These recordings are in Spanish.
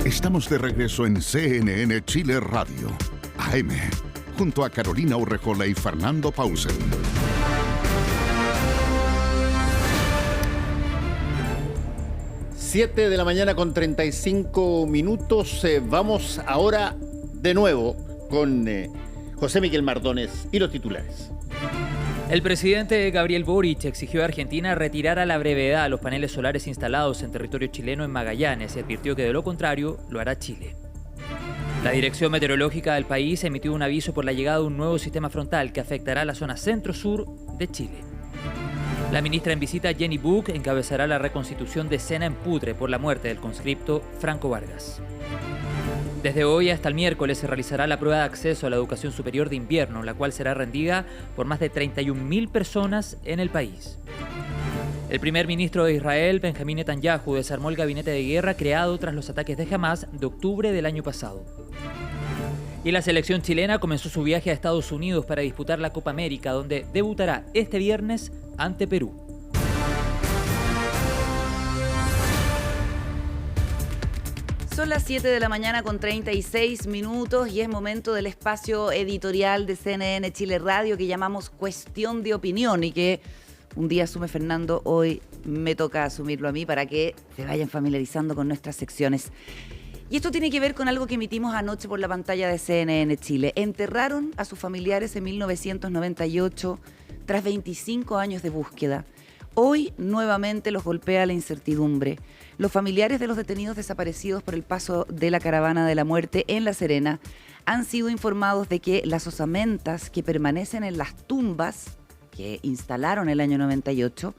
Estamos de regreso en CNN Chile Radio, AM, junto a Carolina Urrejola y Fernando Pausen. Siete de la mañana con 35 minutos. Vamos ahora de nuevo con José Miguel Mardones y los titulares. El presidente Gabriel Boric exigió a Argentina retirar a la brevedad los paneles solares instalados en territorio chileno en Magallanes y advirtió que de lo contrario lo hará Chile. La Dirección Meteorológica del país emitió un aviso por la llegada de un nuevo sistema frontal que afectará la zona centro-sur de Chile. La ministra en visita, Jenny Buck, encabezará la reconstitución de Sena en Putre por la muerte del conscripto Franco Vargas. Desde hoy hasta el miércoles se realizará la prueba de acceso a la educación superior de invierno, la cual será rendida por más de 31.000 personas en el país. El primer ministro de Israel, Benjamín Netanyahu, desarmó el gabinete de guerra creado tras los ataques de Hamas de octubre del año pasado. Y la selección chilena comenzó su viaje a Estados Unidos para disputar la Copa América, donde debutará este viernes ante Perú. Son las 7 de la mañana con 36 minutos y es momento del espacio editorial de CNN Chile Radio que llamamos Cuestión de Opinión y que un día asume Fernando, hoy me toca asumirlo a mí para que se vayan familiarizando con nuestras secciones. Y esto tiene que ver con algo que emitimos anoche por la pantalla de CNN Chile. Enterraron a sus familiares en 1998 tras 25 años de búsqueda. Hoy nuevamente los golpea la incertidumbre. Los familiares de los detenidos desaparecidos por el paso de la caravana de la muerte en La Serena han sido informados de que las osamentas que permanecen en las tumbas que instalaron el año 98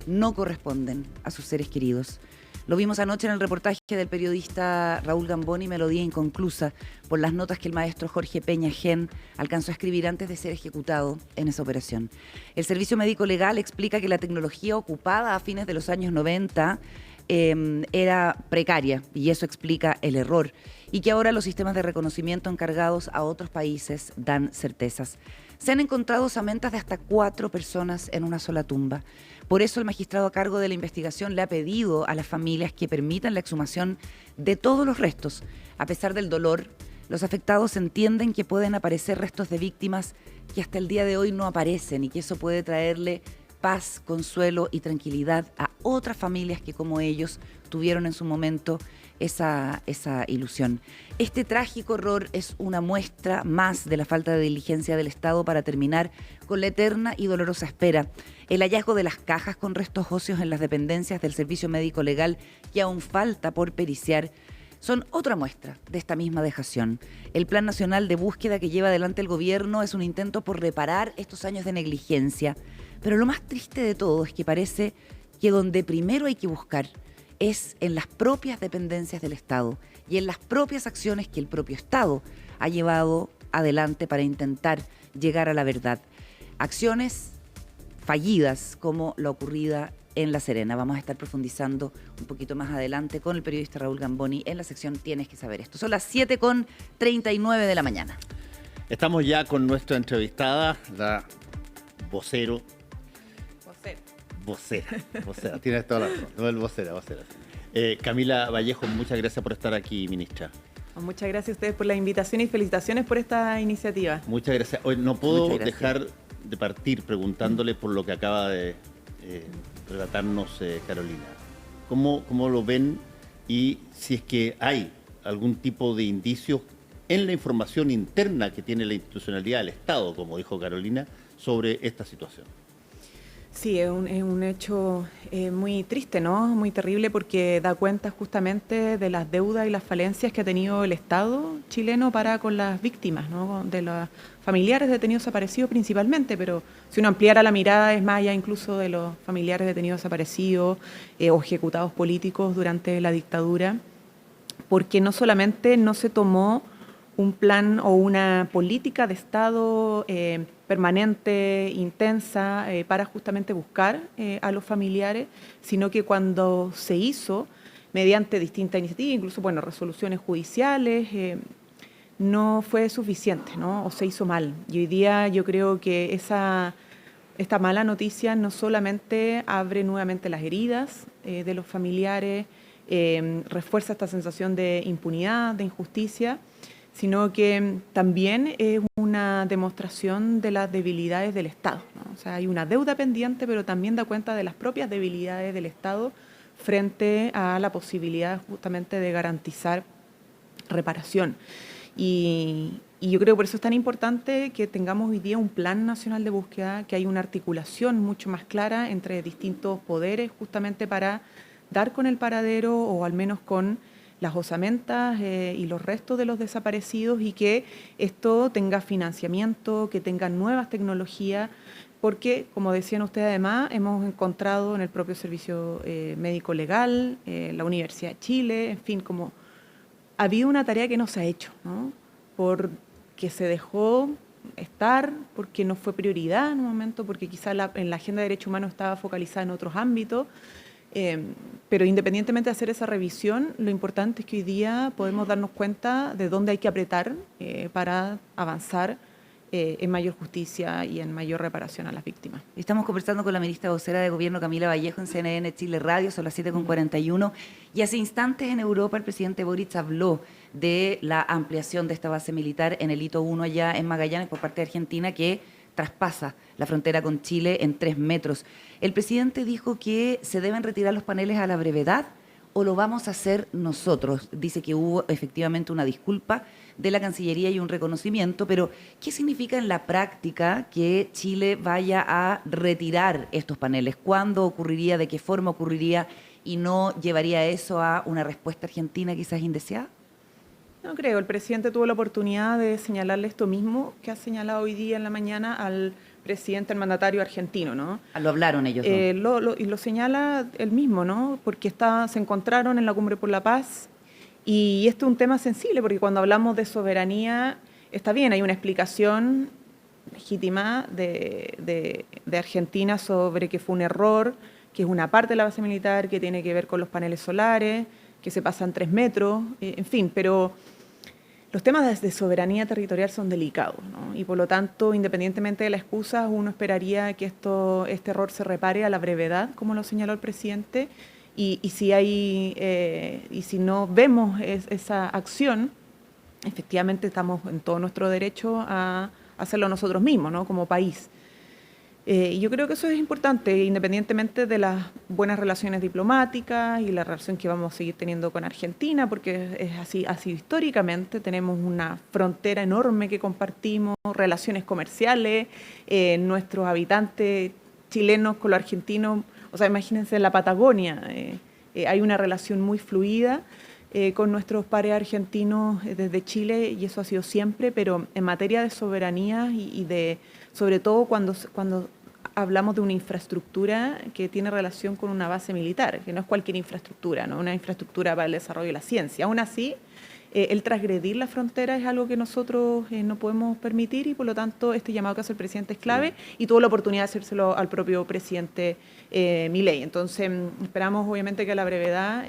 no corresponden a sus seres queridos. Lo vimos anoche en el reportaje del periodista Raúl Gamboni, Melodía Inconclusa, por las notas que el maestro Jorge Peña Gen alcanzó a escribir antes de ser ejecutado en esa operación. El Servicio Médico Legal explica que la tecnología ocupada a fines de los años 90 era precaria y eso explica el error y que ahora los sistemas de reconocimiento encargados a otros países dan certezas. Se han encontrado osamentas de hasta 4 personas en una sola tumba. Por eso el magistrado a cargo de la investigación le ha pedido a las familias que permitan la exhumación de todos los restos. A pesar del dolor, los afectados entienden que pueden aparecer restos de víctimas que hasta el día de hoy no aparecen y que eso puede traerle paz, consuelo y tranquilidad a otras familias que como ellos tuvieron en su momento esa ilusión. Este trágico horror es una muestra más de la falta de diligencia del Estado para terminar con la eterna y dolorosa espera. El hallazgo de las cajas con restos óseos en las dependencias del Servicio Médico Legal que aún falta por periciar son otra muestra de esta misma dejación. El Plan Nacional de Búsqueda que lleva adelante el gobierno es un intento por reparar estos años de negligencia. Pero lo más triste de todo es que parece que donde primero hay que buscar es en las propias dependencias del Estado y en las propias acciones que el propio Estado ha llevado adelante para intentar llegar a la verdad. Acciones fallidas como la ocurrida en La Serena. Vamos a estar profundizando un poquito más adelante con el periodista Raúl Gamboni en la sección Tienes que saber esto. Son las 7:39 de la mañana. Estamos ya con nuestra entrevistada, la vocera, tienes toda la razón, no el vocera. Camila Vallejo, muchas gracias por estar aquí, ministra. Muchas gracias a ustedes por la invitación y felicitaciones por esta iniciativa. Muchas gracias. Hoy no puedo dejar de partir preguntándole por lo que acaba de relatarnos Carolina. ¿Cómo lo ven y si es que hay algún tipo de indicios en la información interna que tiene la institucionalidad del Estado, como dijo Carolina, sobre esta situación? Sí, es un hecho muy triste, ¿no? Muy terrible porque da cuenta justamente de las deudas y las falencias que ha tenido el Estado chileno para con las víctimas, ¿no? De los familiares de detenidos desaparecidos principalmente, pero si uno ampliara la mirada es más allá incluso de los familiares de detenidos desaparecidos o ejecutados políticos durante la dictadura, porque no solamente no se tomó un plan o una política de Estado permanente, intensa, para justamente buscar a los familiares, sino que cuando se hizo, mediante distintas iniciativas, incluso resoluciones judiciales, no fue suficiente, ¿no? O se hizo mal. Y hoy día yo creo que esta mala noticia no solamente abre nuevamente las heridas de los familiares, refuerza esta sensación de impunidad, de injusticia, sino que también es una demostración de las debilidades del Estado, ¿no? O sea, hay una deuda pendiente, pero también da cuenta de las propias debilidades del Estado frente a la posibilidad justamente de garantizar reparación. Y yo creo que por eso es tan importante que tengamos hoy día un plan nacional de búsqueda, que hay una articulación mucho más clara entre distintos poderes justamente para dar con el paradero o al menos con las osamentas y los restos de los desaparecidos, y que esto tenga financiamiento, que tenga nuevas tecnologías, porque, como decían ustedes además, hemos encontrado en el propio Servicio Médico Legal, la Universidad de Chile, en fin, como ha habido una tarea que no se ha hecho, ¿no? Porque se dejó estar, porque no fue prioridad en un momento, porque quizá en la agenda de derechos humanos estaba focalizada en otros ámbitos. Pero independientemente de hacer esa revisión, lo importante es que hoy día podemos darnos cuenta de dónde hay que apretar para avanzar en mayor justicia y en mayor reparación a las víctimas. Estamos conversando con la ministra vocera de Gobierno, Camila Vallejo, en CNN Chile Radio, son las 7:41, y hace instantes en Europa el presidente Boric habló de la ampliación de esta base militar en el Hito 1 allá en Magallanes por parte de Argentina, que traspasa la frontera con Chile en 3 metros. El presidente dijo que se deben retirar los paneles a la brevedad o lo vamos a hacer nosotros. Dice que hubo efectivamente una disculpa de la Cancillería y un reconocimiento, pero ¿qué significa en la práctica que Chile vaya a retirar estos paneles? ¿Cuándo ocurriría? ¿De qué forma ocurriría? ¿Y no llevaría eso a una respuesta argentina quizás indeseada? No creo, el presidente tuvo la oportunidad de señalarle esto mismo que ha señalado hoy día en la mañana al presidente, el mandatario argentino, ¿no? Lo hablaron ellos, ¿no? Y lo señala él mismo, ¿no? Porque se encontraron en la Cumbre por la Paz, y esto es un tema sensible, porque cuando hablamos de soberanía, está bien, hay una explicación legítima de Argentina sobre que fue un error, que es una parte de la base militar, que tiene que ver con los paneles solares, que se pasan 3 metros, en fin, pero los temas de soberanía territorial son delicados, ¿no? Y por lo tanto, independientemente de la excusa, uno esperaría que este error se repare a la brevedad, como lo señaló el presidente, y si no vemos esa acción, efectivamente estamos en todo nuestro derecho a hacerlo nosotros mismos, ¿no? Como país. Y yo creo que eso es importante, independientemente de las buenas relaciones diplomáticas y la relación que vamos a seguir teniendo con Argentina, porque es así históricamente, tenemos una frontera enorme que compartimos, relaciones comerciales, nuestros habitantes chilenos con los argentinos, o sea, imagínense en la Patagonia, hay una relación muy fluida con nuestros pares argentinos desde Chile, y eso ha sido siempre, pero en materia de soberanía y de, sobre todo cuando hablamos de una infraestructura que tiene relación con una base militar, que no es cualquier infraestructura, ¿no? Una infraestructura para el desarrollo de la ciencia. Aún así, el transgredir la frontera es algo que nosotros no podemos permitir, y por lo tanto este llamado que hace el presidente es clave, y tuvo la oportunidad de hacérselo al propio presidente Milei. Entonces, esperamos obviamente que a la brevedad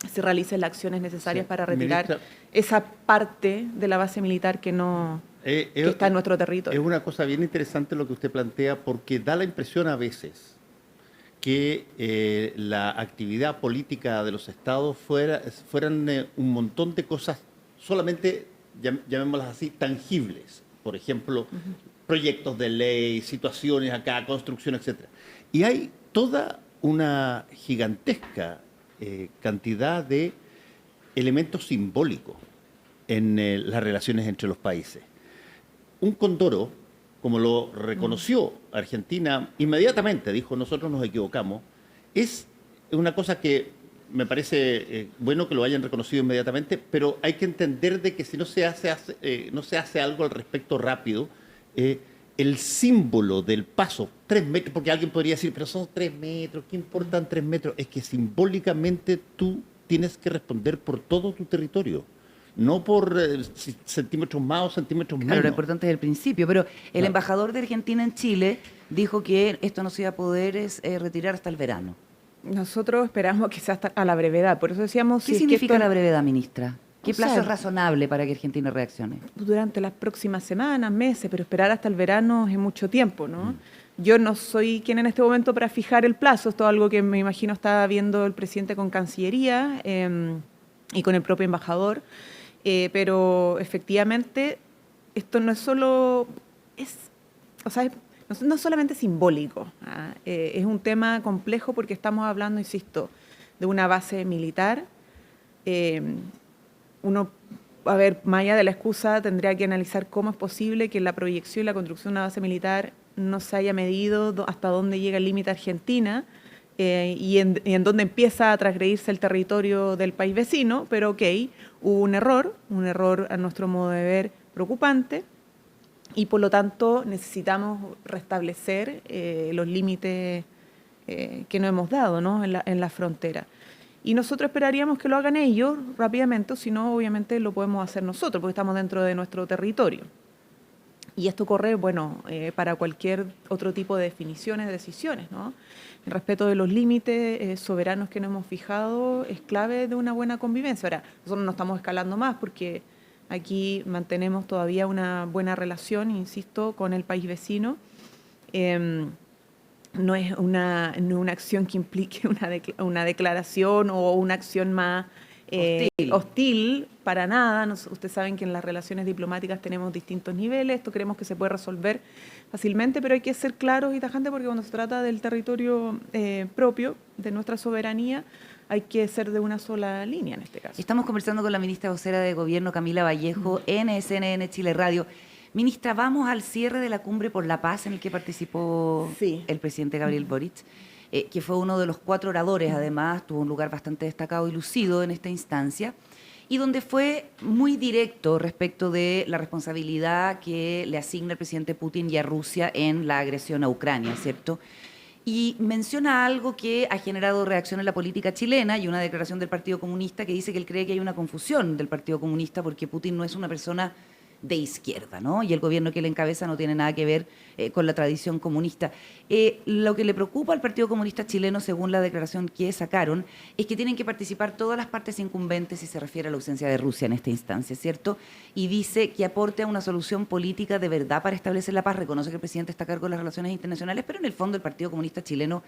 se realicen las acciones necesarias para retirar esa parte de la base militar que está en nuestro territorio. Es una cosa bien interesante lo que usted plantea, porque da la impresión a veces que la actividad política de los estados fueran un montón de cosas solamente, llamémoslas así, tangibles. Por ejemplo, proyectos de ley, situaciones acá, construcción, etc. Y hay toda una gigantesca cantidad de elementos simbólicos en las relaciones entre los países. Un Condoro, como lo reconoció Argentina, inmediatamente dijo, nosotros nos equivocamos, es una cosa que me parece bueno que lo hayan reconocido inmediatamente, pero hay que entender de que si no se hace algo al respecto rápido, el símbolo del paso, 3 metros, porque alguien podría decir, pero son 3 metros, ¿qué importan 3 metros? Es que simbólicamente tú tienes que responder por todo tu territorio, no por centímetros más o centímetros menos. Claro, lo importante es el principio, pero el embajador de Argentina en Chile dijo que esto no se iba a poder retirar hasta el verano. Nosotros esperamos que sea hasta a la brevedad, por eso decíamos... ¿Qué significa la brevedad, ministra? ¿Qué plazo es razonable para que Argentina reaccione? Durante las próximas semanas, meses, pero esperar hasta el verano es mucho tiempo, ¿no? Yo no soy quien en este momento para fijar el plazo, esto es algo que me imagino está viendo el presidente con Cancillería y con el propio embajador, pero efectivamente esto no es solo, no es solamente simbólico, es un tema complejo porque estamos hablando, insisto, de una base militar. Más allá de la excusa, tendría que analizar cómo es posible que la proyección y la construcción de una base militar no se haya medido hasta dónde llega el límite Argentina y en dónde empieza a transgredirse el territorio del país vecino, pero ok, hubo un error a nuestro modo de ver preocupante, y por lo tanto necesitamos restablecer los límites que nos hemos dado, ¿no?, en la frontera. Y nosotros esperaríamos que lo hagan ellos rápidamente, o si no, obviamente lo podemos hacer nosotros, porque estamos dentro de nuestro territorio. Y esto corre, para cualquier otro tipo de definiciones, decisiones, ¿no? El respeto de los límites soberanos que nos hemos fijado es clave de una buena convivencia. Ahora, nosotros no estamos escalando más porque aquí mantenemos todavía una buena relación, insisto, con el país vecino. No es una acción que implique una declaración o una acción más hostil para nada. Ustedes saben que en las relaciones diplomáticas tenemos distintos niveles, esto creemos que se puede resolver fácilmente, pero hay que ser claros y tajantes porque cuando se trata del territorio propio, de nuestra soberanía, hay que ser de una sola línea en este caso. Estamos conversando con la ministra vocera de Gobierno, Camila Vallejo, en CNN Chile Radio. Ministra, vamos al cierre de la Cumbre por la Paz en el que participó el presidente Gabriel Boric, que fue uno de los 4 oradores, además, tuvo un lugar bastante destacado y lucido en esta instancia, y donde fue muy directo respecto de la responsabilidad que le asigna el presidente Putin y a Rusia en la agresión a Ucrania, ¿cierto? Y menciona algo que ha generado reacción en la política chilena y una declaración del Partido Comunista que dice que él cree que hay una confusión del Partido Comunista porque Putin no es una persona de izquierda, ¿no? Y el gobierno que él encabeza no tiene nada que ver con la tradición comunista. Lo que le preocupa al Partido Comunista chileno, según la declaración que sacaron, es que tienen que participar todas las partes incumbentes si se refiere a la ausencia de Rusia en esta instancia, ¿cierto? Y dice que aporte a una solución política de verdad para establecer la paz. Reconoce que el presidente está a cargo de las relaciones internacionales, pero en el fondo el Partido Comunista chileno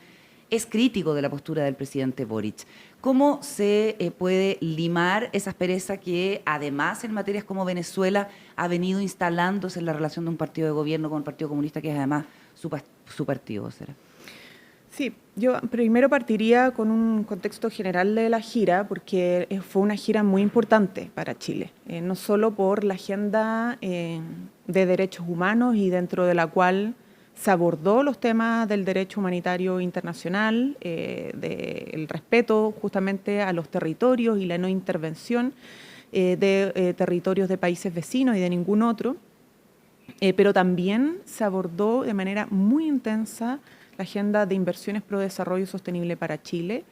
es crítico de la postura del presidente Boric. ¿Cómo se puede limar esa aspereza que, además, en materias como Venezuela, ha venido instalándose en la relación de un partido de gobierno con el Partido Comunista, que es además su partido vocera? Sí, yo primero partiría con un contexto general de la gira, porque fue una gira muy importante para Chile, no solo por la agenda de derechos humanos y dentro de la cual se abordó los temas del derecho humanitario internacional, del respeto justamente a los territorios y la no intervención de territorios de países vecinos y de ningún otro, pero también se abordó de manera muy intensa la agenda de inversiones pro desarrollo sostenible para Chile,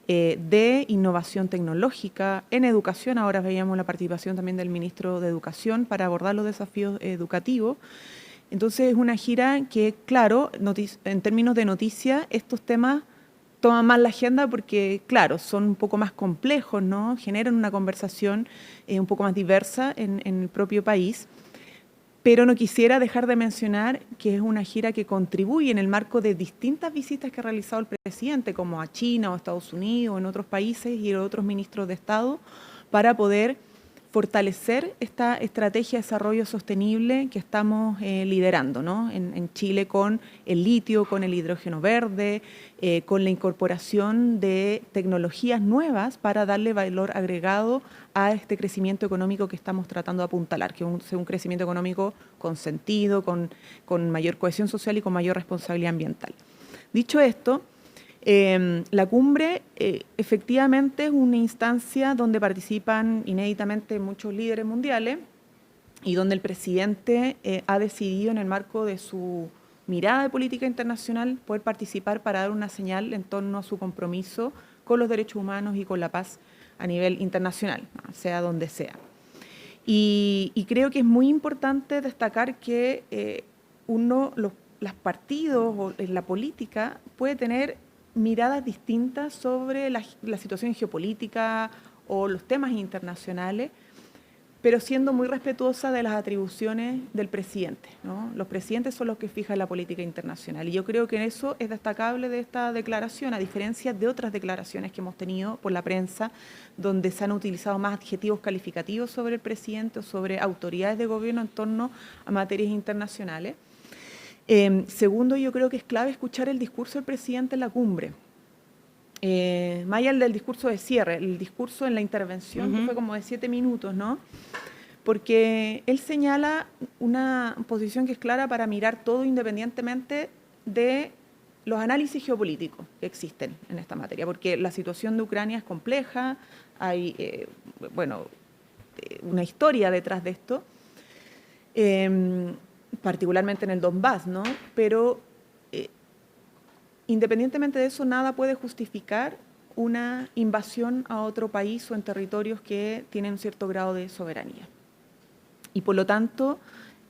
de innovación tecnológica, en educación. Ahora veíamos la participación también del ministro de Educación para abordar los desafíos educativos. Entonces es una gira que, claro, en términos de noticia, estos temas toman más la agenda porque, claro, son un poco más complejos, ¿no? Generan una conversación un poco más diversa en el propio país. Pero no quisiera dejar de mencionar que es una gira que contribuye en el marco de distintas visitas que ha realizado el presidente, como a China o a Estados Unidos o en otros países y otros ministros de Estado, para poder fortalecer esta estrategia de desarrollo sostenible que estamos liderando, ¿no? En Chile con el litio, con el hidrógeno verde, con la incorporación de tecnologías nuevas para darle valor agregado a este crecimiento económico que estamos tratando de apuntalar, que es un crecimiento económico con sentido, con mayor cohesión social y con mayor responsabilidad ambiental. Dicho esto, la cumbre efectivamente es una instancia donde participan inéditamente muchos líderes mundiales y donde el presidente ha decidido en el marco de su mirada de política internacional poder participar para dar una señal en torno a su compromiso con los derechos humanos y con la paz a nivel internacional, sea donde sea. Y creo que es muy importante destacar que los partidos o la política puede tener miradas distintas sobre la situación geopolítica o los temas internacionales, pero siendo muy respetuosa de las atribuciones del presidente, ¿no? Los presidentes son los que fijan la política internacional, y yo creo que eso es destacable de esta declaración, a diferencia de otras declaraciones que hemos tenido por la prensa, donde se han utilizado más adjetivos calificativos sobre el presidente o sobre autoridades de gobierno en torno a materias internacionales. Segundo, yo creo que es clave escuchar el discurso del presidente en la cumbre. Más allá del discurso de cierre, el discurso en la intervención, que fue como de 7 minutos, ¿no? Porque él señala una posición que es clara para mirar todo independientemente de los análisis geopolíticos que existen en esta materia, porque la situación de Ucrania es compleja, hay, una historia detrás de esto, particularmente en el Donbass, ¿no? Pero independientemente de eso, nada puede justificar una invasión a otro país o en territorios que tienen un cierto grado de soberanía. Y por lo tanto,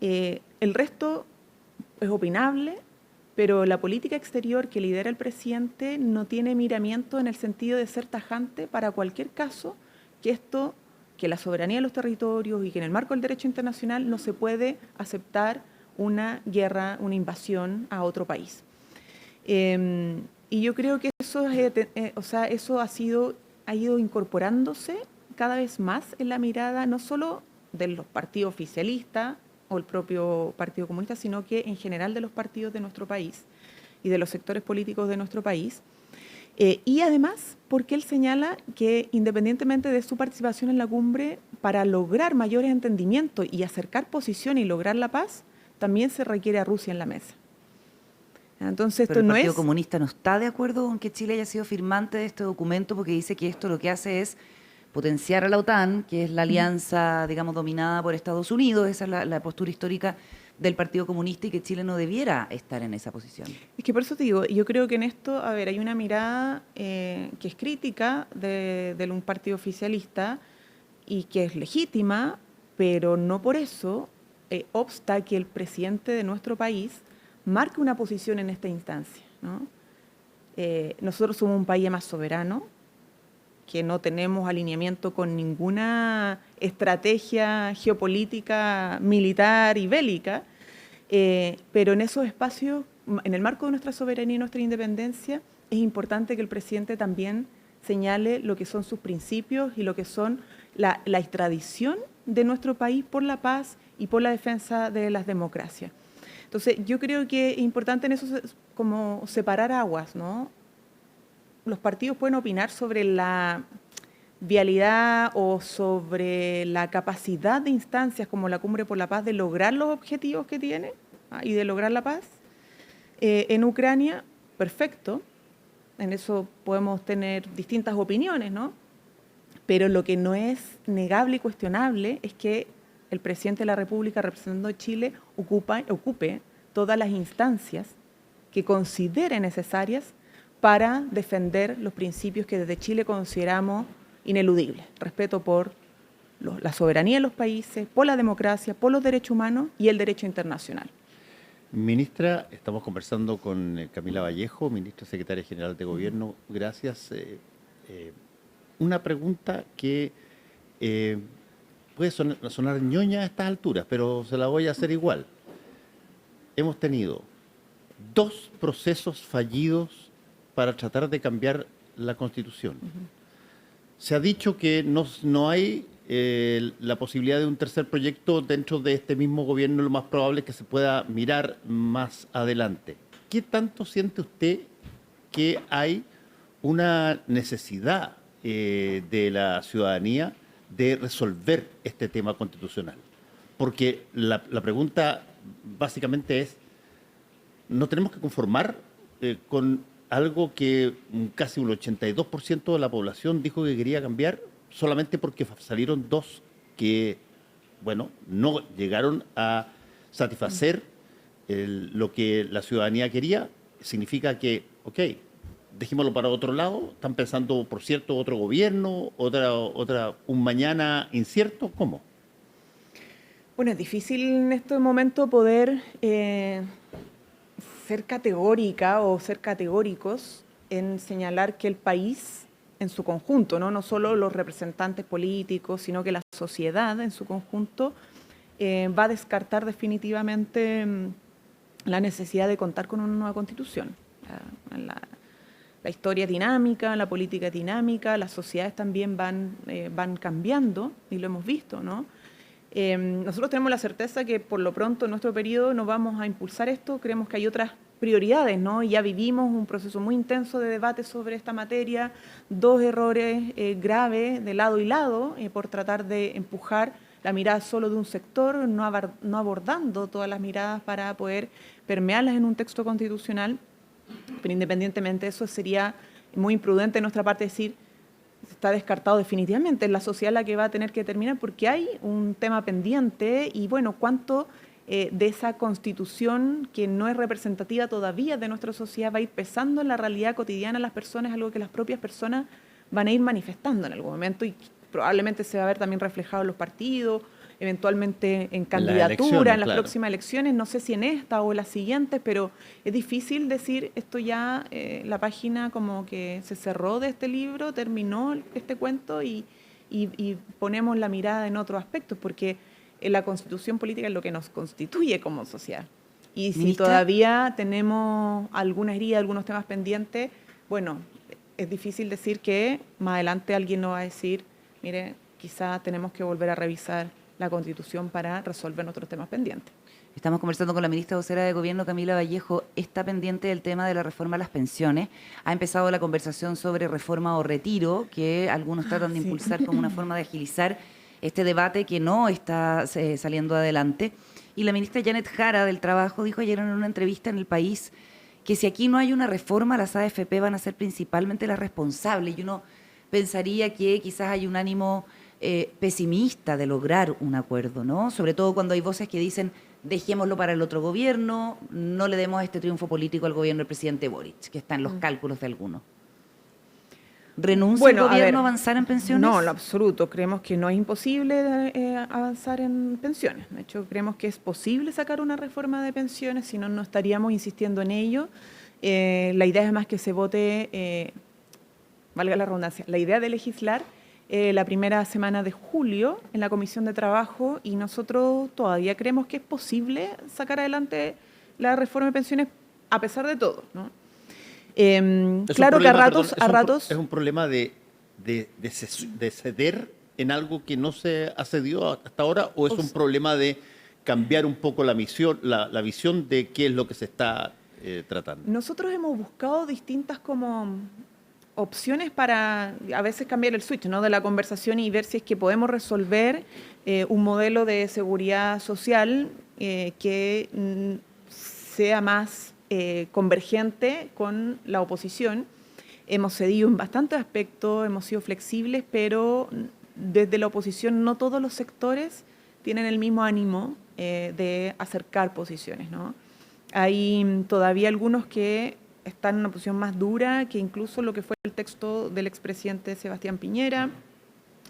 el resto es opinable, pero la política exterior que lidera el presidente no tiene miramiento en el sentido de ser tajante para cualquier caso que la soberanía de los territorios y que en el marco del derecho internacional no se puede aceptar una guerra, una invasión a otro país. Y yo creo que eso, eso ha ido incorporándose cada vez más en la mirada no solo de los partidos oficialistas o el propio Partido Comunista, sino que en general de los partidos de nuestro país y de los sectores políticos de nuestro país. Y además, porque él señala que independientemente de su participación en la cumbre, para lograr mayores entendimientos y acercar posiciones y lograr la paz, también se requiere a Rusia en la mesa. Entonces, pero el Partido Comunista no está de acuerdo con que Chile haya sido firmante de este documento, porque dice que esto lo que hace es potenciar a la OTAN, que es la alianza, digamos, dominada por Estados Unidos. Esa es la postura histórica del Partido Comunista, y que Chile no debiera estar en esa posición. Es que por eso te digo, yo creo que en esto, hay una mirada que es crítica de un partido oficialista y que es legítima, pero no por eso obsta que el presidente de nuestro país marque una posición en esta instancia, ¿no? Nosotros somos un país más soberano, que no tenemos alineamiento con ninguna estrategia geopolítica, militar y bélica, pero en esos espacios, en el marco de nuestra soberanía y nuestra independencia, es importante que el presidente también señale lo que son sus principios y lo que son la tradición de nuestro país por la paz y por la defensa de las democracias. Entonces, yo creo que es importante en eso como separar aguas, ¿no? Los partidos pueden opinar sobre la vialidad o sobre la capacidad de instancias como la Cumbre por la Paz de lograr los objetivos que tiene y de lograr la paz. En Ucrania, perfecto, en eso podemos tener distintas opiniones, ¿no? Pero lo que no es negable y cuestionable es que el presidente de la República, representando a Chile, ocupe todas las instancias que considere necesarias para defender los principios que desde Chile consideramos ineludibles. Respeto por la soberanía de los países, por la democracia, por los derechos humanos y el derecho internacional. Ministra, estamos conversando con Camila Vallejo, ministra secretaria general de Gobierno. Gracias. Una pregunta que puede sonar ñoña a estas alturas, pero se la voy a hacer igual. Hemos tenido 2 procesos fallidos para tratar de cambiar la Constitución. Se ha dicho que no hay la posibilidad de un tercer proyecto dentro de este mismo gobierno. Lo más probable es que se pueda mirar más adelante. ¿Qué tanto siente usted que hay una necesidad de la ciudadanía de resolver este tema constitucional? Porque la pregunta básicamente es, ¿no tenemos que conformar con algo que casi un 82% de la población dijo que quería cambiar solamente porque salieron 2 que, bueno, no llegaron a satisfacer lo que la ciudadanía quería? Significa que, ok, dejémoslo para otro lado. ¿Están pensando, por cierto, otro gobierno, un mañana incierto? ¿Cómo? Bueno, es difícil en este momento poder ser categórica o ser categóricos en señalar que el país en su conjunto, no solo los representantes políticos, sino que la sociedad en su conjunto va a descartar definitivamente la necesidad de contar con una nueva constitución. La historia es dinámica, la política es dinámica, las sociedades también van cambiando, y lo hemos visto, ¿no? Nosotros tenemos la certeza que por lo pronto en nuestro periodo no vamos a impulsar esto, creemos que hay otras prioridades, ¿no? Y ya vivimos un proceso muy intenso de debate sobre esta materia, 2 errores graves de lado y lado por tratar de empujar la mirada solo de un sector, no abordando todas las miradas para poder permearlas en un texto constitucional. Pero independientemente de eso, sería muy imprudente de nuestra parte decir está descartado definitivamente. Es la sociedad la que va a tener que determinar porque hay un tema pendiente y bueno, cuánto de esa constitución que no es representativa todavía de nuestra sociedad va a ir pesando en la realidad cotidiana de las personas, algo que las propias personas van a ir manifestando en algún momento y probablemente se va a ver también reflejado en los partidos, eventualmente en candidatura, en las próximas elecciones, no sé si en esta o en las siguientes, pero es difícil decir esto ya, la página como que se cerró de este libro, terminó este cuento y ponemos la mirada en otros aspectos, porque la constitución política es lo que nos constituye como sociedad. Y si todavía tenemos alguna herida, algunos temas pendientes, bueno, es difícil decir que más adelante alguien nos va a decir, mire, quizá tenemos que volver a revisar la Constitución para resolver nuestros temas pendientes. Estamos conversando con la ministra vocera de Gobierno, Camila Vallejo. Está pendiente del tema de la reforma a las pensiones. Ha empezado la conversación sobre reforma o retiro, que algunos tratan de impulsar como una forma de agilizar este debate que no está saliendo adelante. Y la ministra Janet Jara del Trabajo dijo ayer en una entrevista en El País que si aquí no hay una reforma, las AFP van a ser principalmente las responsables. Y uno pensaría que quizás hay un ánimo pesimista de lograr un acuerdo, ¿no? Sobre todo cuando hay voces que dicen dejémoslo para el otro gobierno, no le demos este triunfo político al gobierno del presidente Boric, que está en los cálculos de algunos. ¿Renuncia el gobierno a avanzar en pensiones? No, en lo absoluto. Creemos que no es imposible avanzar en pensiones. De hecho, creemos que es posible sacar una reforma de pensiones, si no, no estaríamos insistiendo en ello. La idea es más que se vote, valga la redundancia, la idea de legislar la primera semana de julio en la Comisión de Trabajo y nosotros todavía creemos que es posible sacar adelante la reforma de pensiones a pesar de todo, ¿no? Claro que a ratos... ¿Es un problema de ceder en algo que no se accedió hasta ahora o es un problema de cambiar un poco la visión de qué es lo que se está tratando? Nosotros hemos buscado distintas como opciones para a veces cambiar el switch, ¿no?, de la conversación y ver si es que podemos resolver un modelo de seguridad social que sea más convergente con la oposición. Hemos cedido en bastantes aspectos, hemos sido flexibles, pero desde la oposición no todos los sectores tienen el mismo ánimo de acercar posiciones, ¿no? Hay todavía algunos que están en una posición más dura que incluso lo que fue el texto del expresidente Sebastián Piñera,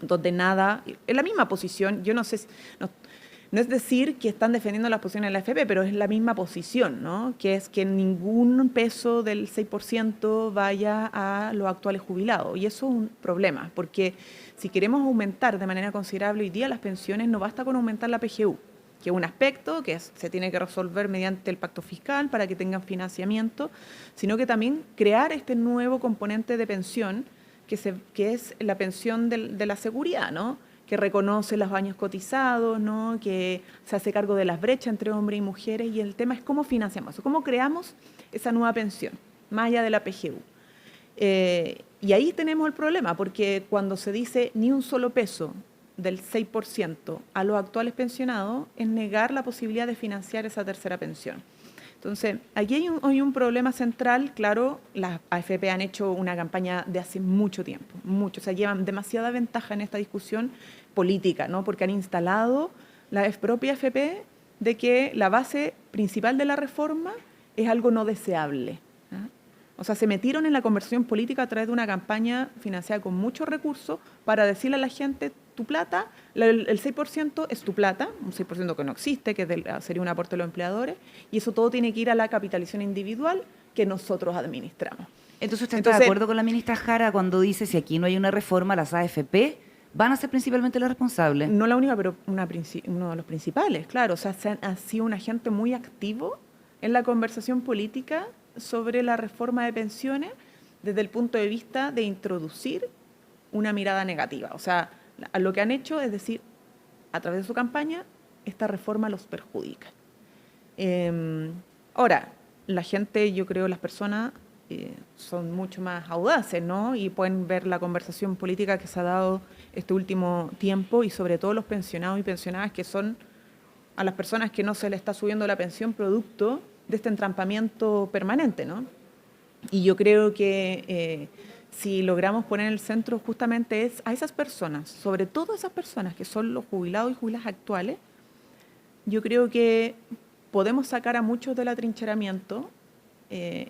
donde nada, en la misma posición, yo no sé, no es decir que están defendiendo las posiciones de la AFP, pero es la misma posición, ¿no?, que es que ningún peso del 6% vaya a los actuales jubilados. Y eso es un problema, porque si queremos aumentar de manera considerable hoy día las pensiones, no basta con aumentar la PGU, que es un aspecto que se tiene que resolver mediante el pacto fiscal para que tengan financiamiento, sino que también crear este nuevo componente de pensión que es la pensión de la seguridad, ¿no?, que reconoce los años cotizados, ¿no?, que se hace cargo de las brechas entre hombres y mujeres, y el tema es cómo financiamos eso, cómo creamos esa nueva pensión, más allá de la PGU. Y ahí tenemos el problema, porque cuando se dice ni un solo peso del 6% a los actuales pensionados, es negar la posibilidad de financiar esa tercera pensión. Entonces, aquí hay un problema central. Claro, las AFP han hecho una campaña de hace mucho tiempo, o sea, llevan demasiada ventaja en esta discusión política, ¿no?, porque han instalado la propia AFP de que la base principal de la reforma es algo no deseable, ¿no? O sea, se metieron en la conversación política a través de una campaña financiada con muchos recursos para decirle a la gente, tu plata, el 6% es tu plata, un 6% que no existe, que sería un aporte de los empleadores, y eso todo tiene que ir a la capitalización individual que nosotros administramos. Entonces, ¿usted está de acuerdo con la ministra Jara cuando dice si aquí no hay una reforma, las AFP van a ser principalmente los responsables. No la única, pero uno de los principales, claro. O sea, ha sido un agente muy activo en la conversación política sobre la reforma de pensiones desde el punto de vista de introducir una mirada negativa. O sea, lo que han hecho es decir, a través de su campaña, esta reforma los perjudica. Ahora, la gente, yo creo, las personas son mucho más audaces, ¿no? Y pueden ver la conversación política que se ha dado este último tiempo y sobre todo los pensionados y pensionadas que son a las personas que no se les está subiendo la pensión producto de este entrampamiento permanente, ¿no? Y yo creo que si logramos poner en el centro justamente es a esas personas, sobre todo esas personas que son los jubilados y jubiladas actuales, yo creo que podemos sacar a muchos del atrincheramiento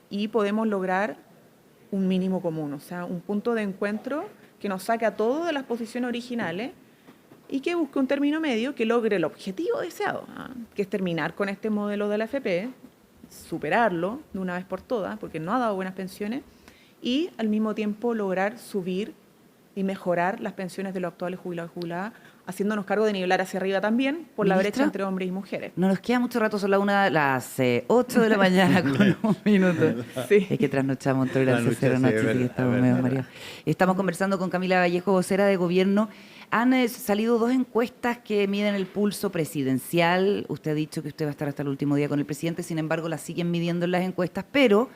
y podemos lograr un mínimo común, o sea, un punto de encuentro que nos saque a todos de las posiciones originales y que busque un término medio que logre el objetivo deseado, que es terminar con este modelo de la AFP, superarlo de una vez por todas, porque no ha dado buenas pensiones, y al mismo tiempo lograr subir y mejorar las pensiones de los actuales jubilados y jubiladas, haciéndonos cargo de nivelar hacia arriba también por la brecha entre hombres y mujeres. No nos queda mucho rato, son las 8 de la mañana con un minuto. Sí. Es que trasnochamos tolerancia cero noche, así que estamos medio mareados. Estamos conversando con Camila Vallejo, vocera de gobierno. Han salido 2 encuestas que miden el pulso presidencial. Usted ha dicho que usted va a estar hasta el último día con el presidente, sin embargo la siguen midiendo en las encuestas, pero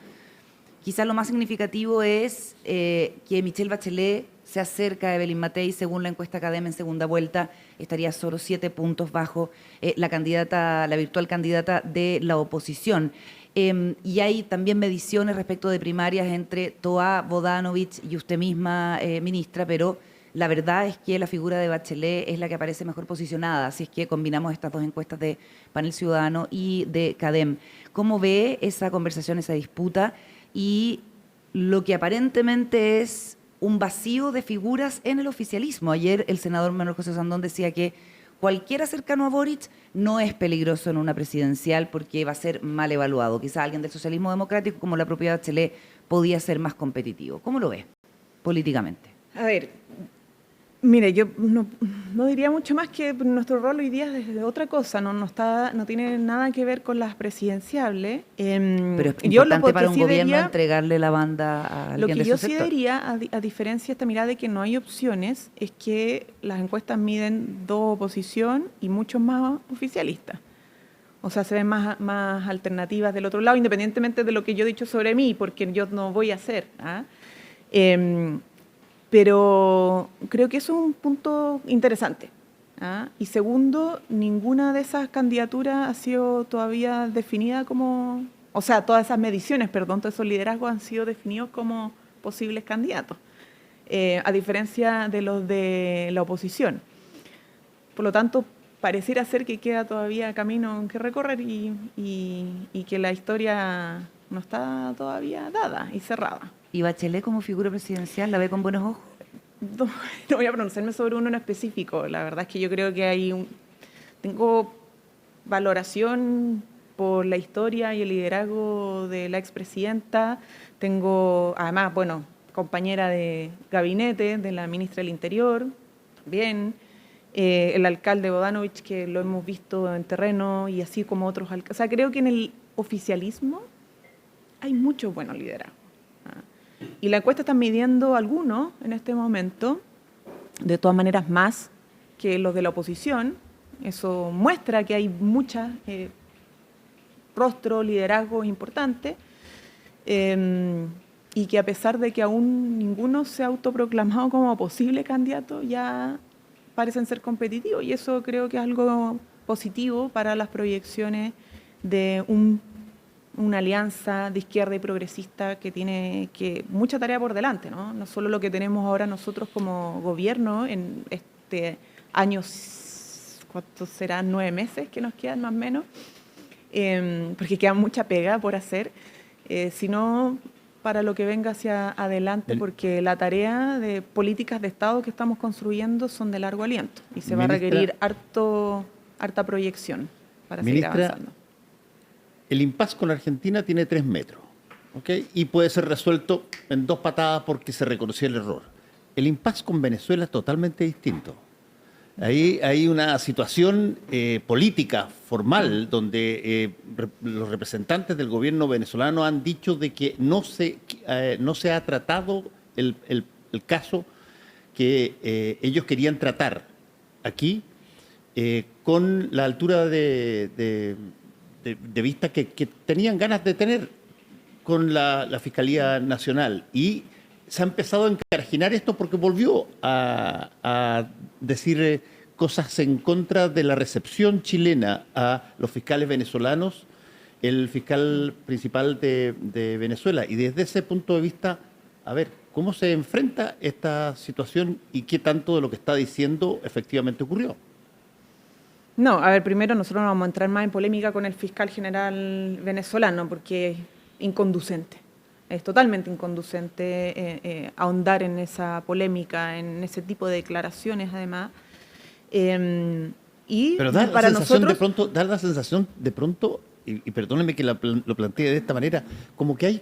quizás lo más significativo es que Michelle Bachelet se acerca a Evelyn Matei. Según la encuesta CADEM, en segunda vuelta estaría solo 7 puntos bajo la virtual candidata de la oposición. Y hay también mediciones respecto de primarias entre Toa, Bodanovich y usted misma, ministra, pero la verdad es que la figura de Bachelet es la que aparece mejor posicionada, si es que combinamos estas 2 encuestas de Panel Ciudadano y de CADEM. ¿Cómo ve esa conversación, esa disputa y lo que aparentemente es un vacío de figuras en el oficialismo? Ayer el senador Manuel José Sandón decía que cualquiera cercano a Boric no es peligroso en una presidencial porque va a ser mal evaluado. Quizá alguien del socialismo democrático, como la propia Bachelet, podía ser más competitivo. ¿Cómo lo ve políticamente? A ver, mire, yo no diría mucho más que nuestro rol hoy día es de otra cosa, no tiene nada que ver con las presidenciables. Pero es importante para un gobierno entregarle la banda a alguien de su sector. Lo que yo sí diría, a diferencia de esta mirada de que no hay opciones, es que las encuestas miden 2 oposición y muchos más oficialistas. O sea, se ven más alternativas del otro lado, independientemente de lo que yo he dicho sobre mí, porque yo no voy a hacer. Pero creo que eso es un punto interesante. Y segundo, ninguna de esas candidaturas ha sido todavía definida como... O sea, todas esas mediciones, perdón, todos esos liderazgos han sido definidos como posibles candidatos, a diferencia de los de la oposición. Por lo tanto, pareciera ser que queda todavía camino que recorrer y que la historia no está todavía dada y cerrada. ¿Y Bachelet como figura presidencial la ve con buenos ojos? No voy a pronunciarme sobre uno en específico. La verdad es que yo creo que tengo valoración por la historia y el liderazgo de la expresidenta. Tengo, además, compañera de gabinete de la ministra del Interior, también. El alcalde Bodanovich, que lo hemos visto en terreno, y así como otros alcaldes. O sea, creo que en el oficialismo hay muchos buenos liderazgos. Y la encuesta está midiendo algunos en este momento, de todas maneras más que los de la oposición. Eso muestra que hay muchas rostros, liderazgos importantes, y que a pesar de que aún ninguno se ha autoproclamado como posible candidato, ya parecen ser competitivos. Y eso creo que es algo positivo para las proyecciones de una alianza de izquierda y progresista que tiene mucha tarea por delante, ¿no? No solo lo que tenemos ahora nosotros como gobierno en este año, ¿cuántos serán? 9 meses que nos quedan más o menos, porque queda mucha pega por hacer, sino para lo que venga hacia adelante, porque la tarea de políticas de Estado que estamos construyendo son de largo aliento y se va a requerir harta proyección para seguir avanzando. El impasse con Argentina tiene 3 metros, ¿okay? Y puede ser resuelto en 2 patadas porque se reconoció el error. el impasse con Venezuela es totalmente distinto. Ahí hay una situación política formal donde los representantes del gobierno venezolano han dicho de que no se ha tratado el caso que ellos querían tratar aquí con la altura de vista que tenían ganas de tener con la Fiscalía Nacional. Y se ha empezado a encarginar esto porque volvió a decir cosas en contra de la recepción chilena a los fiscales venezolanos, el fiscal principal de Venezuela. Y desde ese punto de vista, a ver, ¿cómo se enfrenta esta situación y qué tanto de lo que está diciendo efectivamente ocurrió? No, a ver, primero nosotros no vamos a entrar más en polémica con el fiscal general venezolano porque es inconducente. Es totalmente inconducente ahondar en esa polémica, en ese tipo de declaraciones, además. Pero da para la sensación nosotros, da la sensación de pronto, y perdónenme que lo plantee de esta manera, como que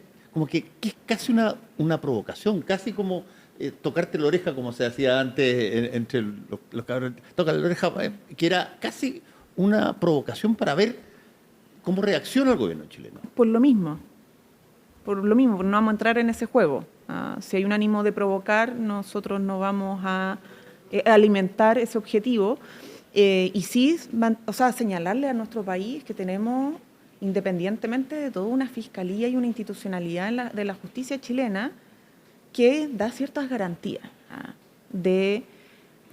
es casi una provocación, casi como tocarte la oreja, como se hacía antes entre los cabros, toca la oreja, que era casi una provocación para ver cómo reacciona el gobierno chileno. Por lo mismo, no vamos a entrar en ese juego. Si hay un ánimo de provocar, nosotros no vamos a alimentar ese objetivo. Y sí, señalarle a nuestro país que tenemos, independientemente de todo, una fiscalía y una institucionalidad de la justicia chilena que da ciertas garantías de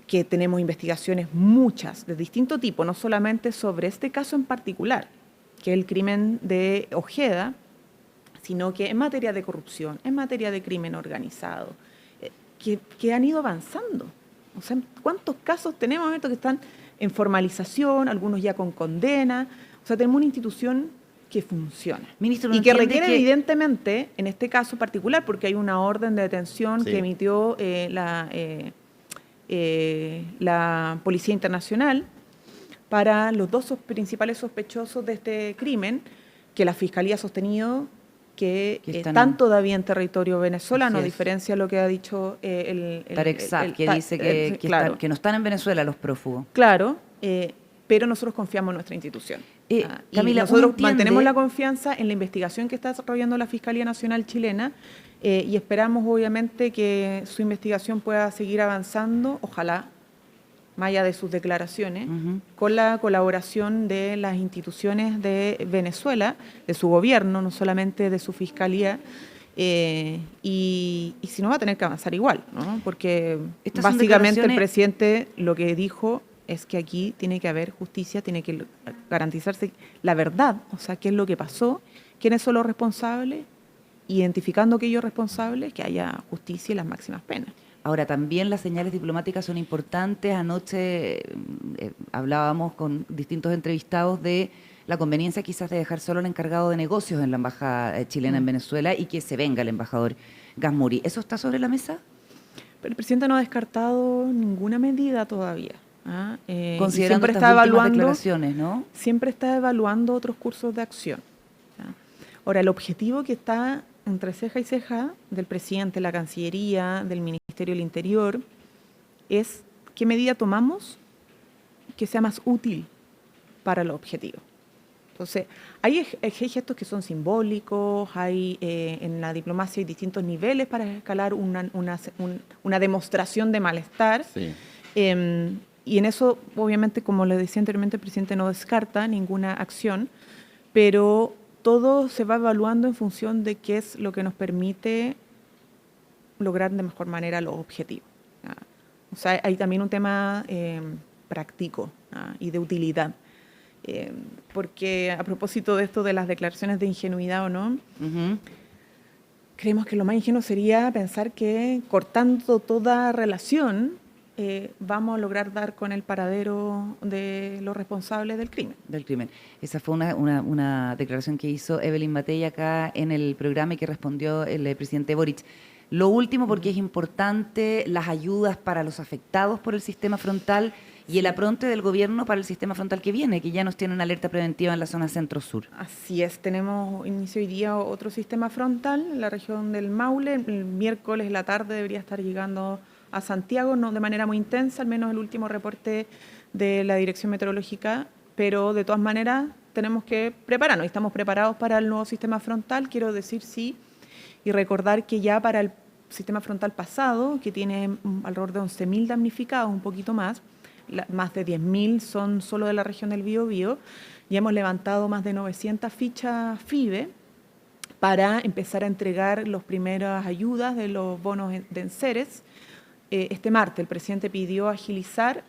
que tenemos investigaciones muchas, de distinto tipo, no solamente sobre este caso en particular, que es el crimen de Ojeda, sino que en materia de corrupción, en materia de crimen organizado, que han ido avanzando. O sea, ¿cuántos casos tenemos que están en formalización, algunos ya con condena? O sea, tenemos una institución que funciona. Ministro, y que requiere, evidentemente, en este caso particular, porque hay una orden de detención que emitió la Policía Internacional para los dos principales sospechosos de este crimen, que la Fiscalía ha sostenido que están todavía en territorio venezolano, a diferencia de lo que ha dicho Tarek Saab, que dice que no están en Venezuela los prófugos. Claro, pero nosotros confiamos en nuestra institución. Camila, y nosotros mantenemos la confianza en la investigación que está desarrollando la Fiscalía Nacional chilena y esperamos, obviamente, que su investigación pueda seguir avanzando, ojalá, más allá de sus declaraciones, con la colaboración de las instituciones de Venezuela, de su gobierno, no solamente de su fiscalía, y si no va a tener que avanzar igual, ¿no? Porque básicamente el presidente lo que dijo es que aquí tiene que haber justicia, tiene que garantizarse la verdad, o sea, qué es lo que pasó, quiénes son los responsables, identificando aquellos responsables, que haya justicia y las máximas penas. Ahora, también las señales diplomáticas son importantes. Anoche hablábamos con distintos entrevistados de la conveniencia quizás de dejar solo al encargado de negocios en la embajada chilena en Venezuela y que se venga el embajador Gasmuri. ¿Eso está sobre la mesa? Pero el presidente no ha descartado ninguna medida todavía. Considerando estas últimas declaraciones, ¿no? Siempre está evaluando otros cursos de acción. Ahora, el objetivo que está entre ceja y ceja del presidente, la Cancillería, del Ministerio del Interior, es qué medida tomamos que sea más útil para el objetivo. Entonces, hay gestos que son simbólicos, hay en la diplomacia hay distintos niveles para escalar una demostración de malestar. Sí. Y en eso, obviamente, como le decía anteriormente, el presidente no descarta ninguna acción, pero todo se va evaluando en función de qué es lo que nos permite lograr de mejor manera los objetivos. O sea, hay también un tema práctico y de utilidad. Porque a propósito de esto de las declaraciones de ingenuidad o no, creemos que lo más ingenuo sería pensar que cortando toda relación vamos a lograr dar con el paradero de los responsables del crimen. Esa fue una declaración que hizo Evelyn Matei acá en el programa y que respondió el presidente Boric. Lo último, porque es importante, las ayudas para los afectados por el sistema frontal y el apronte del gobierno para el sistema frontal que viene, que ya nos tiene una alerta preventiva en la zona centro-sur. Así es, inicio hoy día otro sistema frontal en la región del Maule. El miércoles en la tarde debería estar llegando a Santiago, no de manera muy intensa, al menos el último reporte de la Dirección Meteorológica, pero de todas maneras tenemos que prepararnos. Estamos preparados para el nuevo sistema frontal, quiero decir sí, y recordar que ya para el sistema frontal pasado, que tiene alrededor de 11.000 damnificados, un poquito más de 10.000 son solo de la región del Biobío, y hemos levantado más de 900 fichas FIBE para empezar a entregar las primeras ayudas de los bonos de enseres. Este martes el presidente pidió agilizar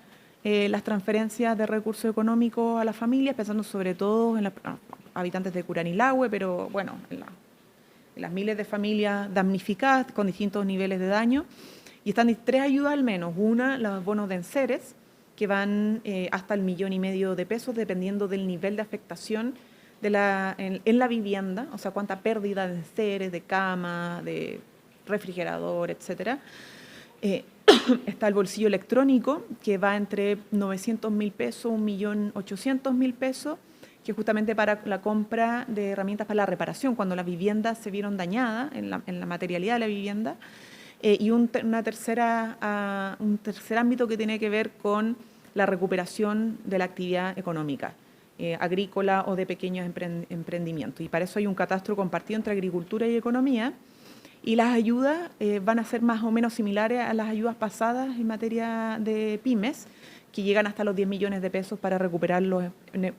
las transferencias de recursos económicos a las familias, pensando sobre todo en los habitantes de Curanilahue, pero bueno, en las miles de familias damnificadas con distintos niveles de daño. Y están 3 ayudas al menos. Una, los bonos de enseres, que van hasta el 1,5 millones de pesos, dependiendo del nivel de afectación en la vivienda, o sea, cuánta pérdida de enseres, de cama, de refrigerador, etcétera. Está el bolsillo electrónico, que va entre 900.000 pesos, 1.800.000 pesos, que es justamente para la compra de herramientas para la reparación, cuando las viviendas se vieron dañadas en la materialidad de la vivienda. Y un tercer ámbito que tiene que ver con la recuperación de la actividad económica, agrícola o de pequeños emprendimientos. Y para eso hay un catastro compartido entre agricultura y economía. Y las ayudas van a ser más o menos similares a las ayudas pasadas en materia de pymes, que llegan hasta los 10 millones de pesos para recuperar los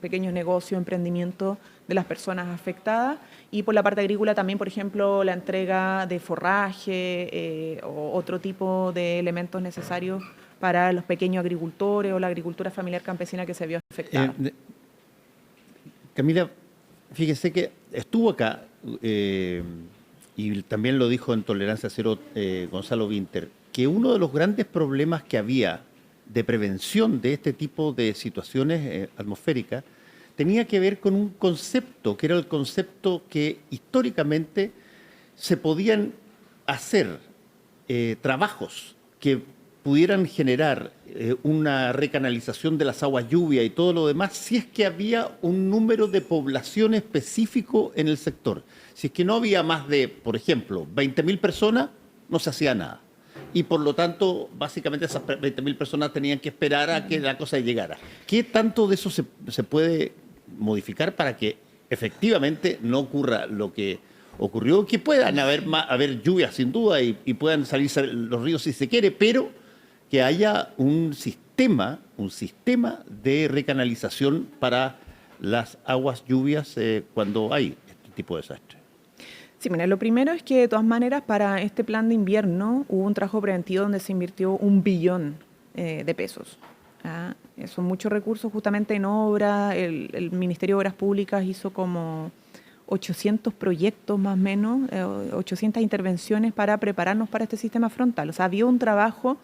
pequeños negocios, emprendimientos de las personas afectadas. Y por la parte agrícola también, por ejemplo, la entrega de forraje o otro tipo de elementos necesarios para los pequeños agricultores o la agricultura familiar campesina que se vio afectada. Camila, fíjese que estuvo acá y también lo dijo en Tolerancia Cero Gonzalo Winter, que uno de los grandes problemas que había de prevención de este tipo de situaciones atmosféricas tenía que ver con un concepto, que era el concepto que históricamente se podían hacer trabajos que pudieran generar una recanalización de las aguas lluvia y todo lo demás, si es que había un número de población específico en el sector. Si es que no había más de, por ejemplo, 20.000 personas, no se hacía nada. Y por lo tanto, básicamente esas 20.000 personas tenían que esperar a que la cosa llegara. ¿Qué tanto de eso se puede modificar para que efectivamente no ocurra lo que ocurrió? Que puedan haber lluvias sin duda y puedan salir los ríos si se quiere, pero que haya un sistema de recanalización para las aguas lluvias cuando hay este tipo de desastres. Sí, mira, lo primero es que de todas maneras para este plan de invierno hubo un trabajo preventivo donde se invirtió 1 billón de pesos. Son muchos recursos justamente en obra. El Ministerio de Obras Públicas hizo como 800 proyectos más o menos, 800 intervenciones para prepararnos para este sistema frontal. O sea, había un trabajo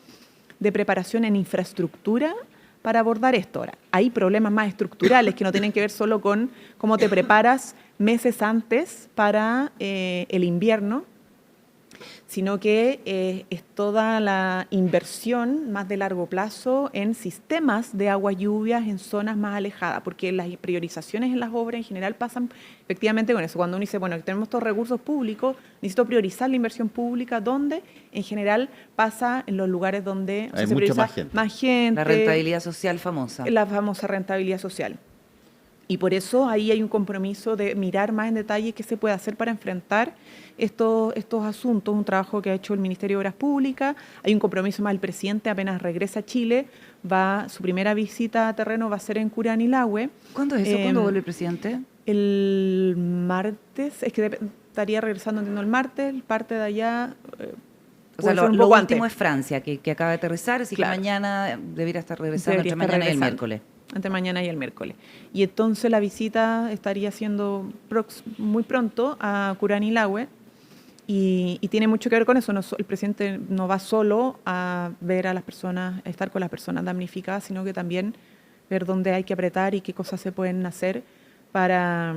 de preparación en infraestructura para abordar esto. Ahora, hay problemas más estructurales que no tienen que ver solo con cómo te preparas meses antes para el invierno, sino que es toda la inversión más de largo plazo en sistemas de agua lluvias en zonas más alejadas, porque las priorizaciones en las obras en general pasan efectivamente con eso. Cuando uno dice, bueno, tenemos estos recursos públicos, necesito priorizar la inversión pública, donde en general pasa en los lugares donde hay mucha más gente. La rentabilidad social famosa. La famosa rentabilidad social. Y por eso ahí hay un compromiso de mirar más en detalle qué se puede hacer para enfrentar estos asuntos, un trabajo que ha hecho el Ministerio de Obras Públicas. Hay un compromiso más, el presidente apenas regresa a Chile, su primera visita a terreno va a ser en Curanilahue. ¿Cuándo es eso? ¿Cuándo vuelve el presidente? El martes, es que estaría regresando, entiendo, el martes, parte de allá. O sea, lo último es Francia, que acaba de aterrizar, así claro, que mañana debería estar regresando entre mañana y el miércoles. Entre mañana y el miércoles. Y entonces la visita estaría siendo muy pronto a Curanilahue y tiene mucho que ver con eso. El presidente no va solo a ver a las personas, a estar con las personas damnificadas, sino que también ver dónde hay que apretar y qué cosas se pueden hacer para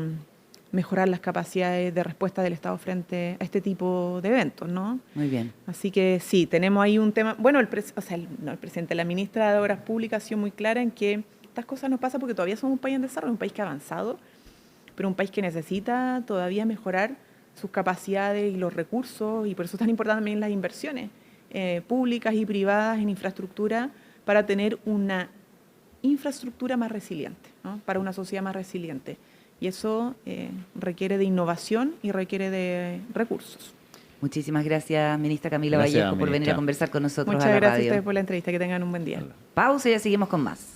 mejorar las capacidades de respuesta del Estado frente a este tipo de eventos, ¿no? Muy bien. Así que sí, tenemos ahí un tema. Bueno, el presidente, la ministra de Obras Públicas ha sido muy clara en que estas cosas nos pasan porque todavía somos un país en desarrollo, un país que ha avanzado, pero un país que necesita todavía mejorar sus capacidades y los recursos, y por eso es tan importante también las inversiones públicas y privadas en infraestructura para tener una infraestructura más resiliente, ¿no? Para una sociedad más resiliente. Y eso requiere de innovación y requiere de recursos. Muchísimas gracias, ministra Camila Gracias, Vallejo, por venir a conversar con nosotros Muchas a la gracias radio. a ustedes por la entrevista. Que tengan un buen día. Pausa y ya seguimos con más.